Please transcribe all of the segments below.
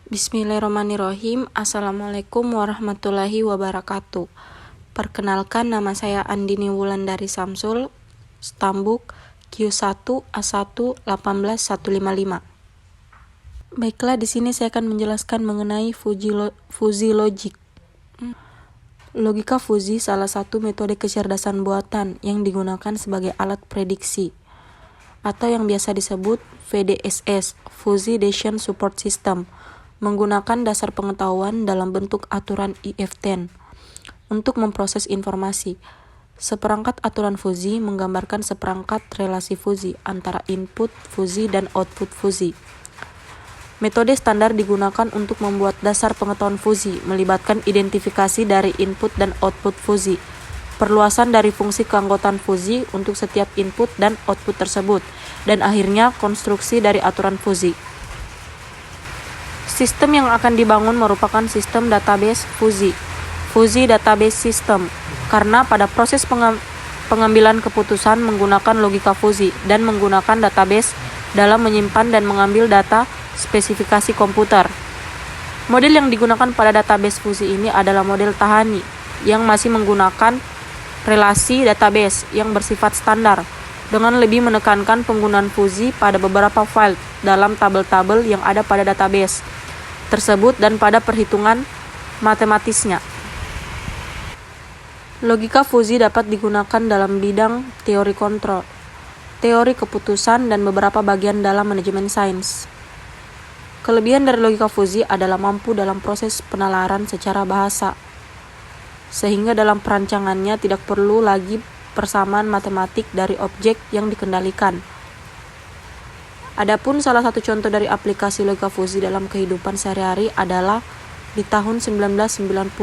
Bismillahirrahmanirrahim. Assalamualaikum warahmatullahi wabarakatuh. Perkenalkan, nama saya Andini Wulandari Samsul, Stambuk Q1A1 18155. Baiklah, di sini saya akan menjelaskan mengenai fuzzy logic. Logika fuzzy salah satu metode kecerdasan buatan yang digunakan sebagai alat prediksi, atau yang biasa disebut VDSS, Fuzzy Decision Support System, menggunakan dasar pengetahuan dalam bentuk aturan IF10 untuk memproses informasi. Seperangkat aturan fuzzy menggambarkan seperangkat relasi fuzzy antara input fuzzy dan output fuzzy. Metode standar digunakan untuk membuat dasar pengetahuan fuzzy, melibatkan identifikasi dari input dan output fuzzy, perluasan dari fungsi keanggotaan fuzzy untuk setiap input dan output tersebut, dan akhirnya konstruksi dari aturan fuzzy. Sistem yang akan dibangun merupakan sistem database Fuzzy Database System, karena pada proses pengambilan keputusan menggunakan logika fuzzy dan menggunakan database dalam menyimpan dan mengambil data spesifikasi komputer. Model yang digunakan pada database fuzzy ini adalah model Tahani, yang masih menggunakan relasi database yang bersifat standar, dengan lebih menekankan penggunaan fuzzy pada beberapa file dalam tabel-tabel yang ada pada database tersebut dan pada perhitungan matematisnya. Logika fuzzy dapat digunakan dalam bidang teori kontrol, teori keputusan, dan beberapa bagian dalam manajemen sains. Kelebihan dari logika fuzzy adalah mampu dalam proses penalaran secara bahasa, sehingga dalam perancangannya tidak perlu lagi persamaan matematik dari objek yang dikendalikan. Adapun salah satu contoh dari aplikasi logika fuzzy dalam kehidupan sehari-hari adalah di tahun 1990,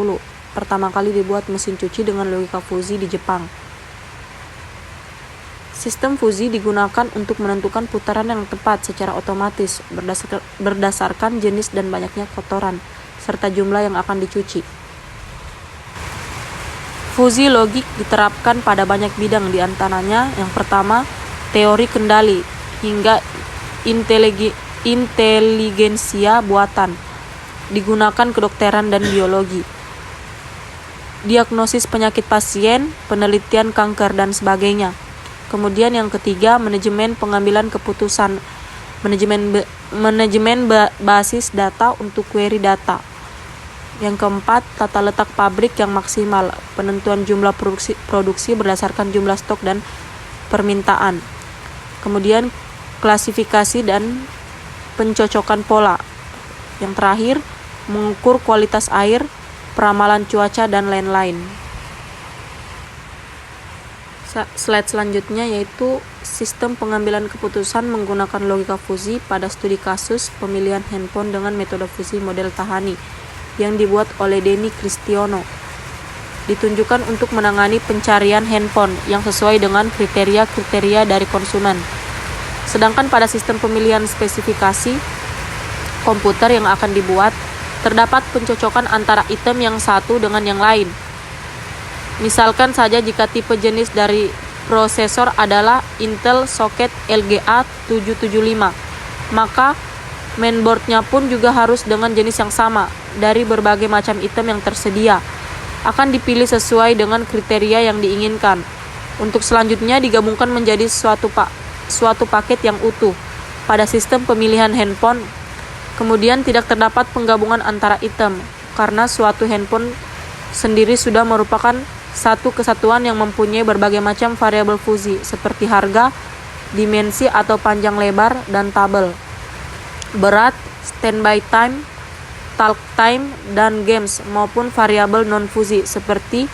pertama kali dibuat mesin cuci dengan logika fuzzy di Jepang. Sistem fuzzy digunakan untuk menentukan putaran yang tepat secara otomatis berdasarkan jenis dan banyaknya kotoran, serta jumlah yang akan dicuci. Fuzzy logic diterapkan pada banyak bidang, di antaranya yang pertama, teori kendali hingga inteligensia buatan, digunakan kedokteran dan biologi, diagnosis penyakit pasien, penelitian kanker, dan sebagainya. Kemudian yang ketiga, manajemen pengambilan keputusan, manajemen basis data untuk query data. Yang keempat, tata letak pabrik yang maksimal, penentuan jumlah produksi berdasarkan jumlah stok dan permintaan. Kemudian klasifikasi dan pencocokan pola. Yang terakhir, mengukur kualitas air, peramalan cuaca, dan lain-lain. Slide selanjutnya yaitu sistem pengambilan keputusan menggunakan logika fuzzy pada studi kasus pemilihan handphone dengan metode fuzzy model Tahani yang dibuat oleh Denny Cristiono. Ditunjukkan untuk menangani pencarian handphone yang sesuai dengan kriteria-kriteria dari konsumen. Sedangkan pada sistem pemilihan spesifikasi komputer yang akan dibuat, terdapat pencocokan antara item yang satu dengan yang lain. Misalkan saja jika tipe jenis dari prosesor adalah Intel Socket LGA 775, maka mainboardnya pun juga harus dengan jenis yang sama. Dari berbagai macam item yang tersedia, akan dipilih sesuai dengan kriteria yang diinginkan. Untuk selanjutnya digabungkan menjadi suatu paket yang utuh. Pada sistem pemilihan handphone, kemudian tidak terdapat penggabungan antara item, karena suatu handphone sendiri sudah merupakan satu kesatuan yang mempunyai berbagai macam variabel fuzzy, seperti harga, dimensi atau panjang lebar, dan tabel, berat, standby time, talk time, dan games, maupun variabel non-fuzzy seperti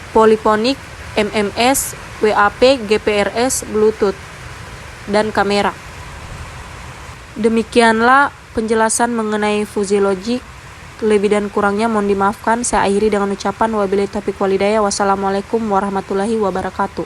polyphonic, MMS, WAP, GPRS, Bluetooth, dan kamera. Demikianlah penjelasan mengenai fuzzy logic. Lebih dan kurangnya mohon dimaafkan. Saya akhiri dengan ucapan wabillahi taufiq walhidayah. Wassalamualaikum warahmatullahi wabarakatuh.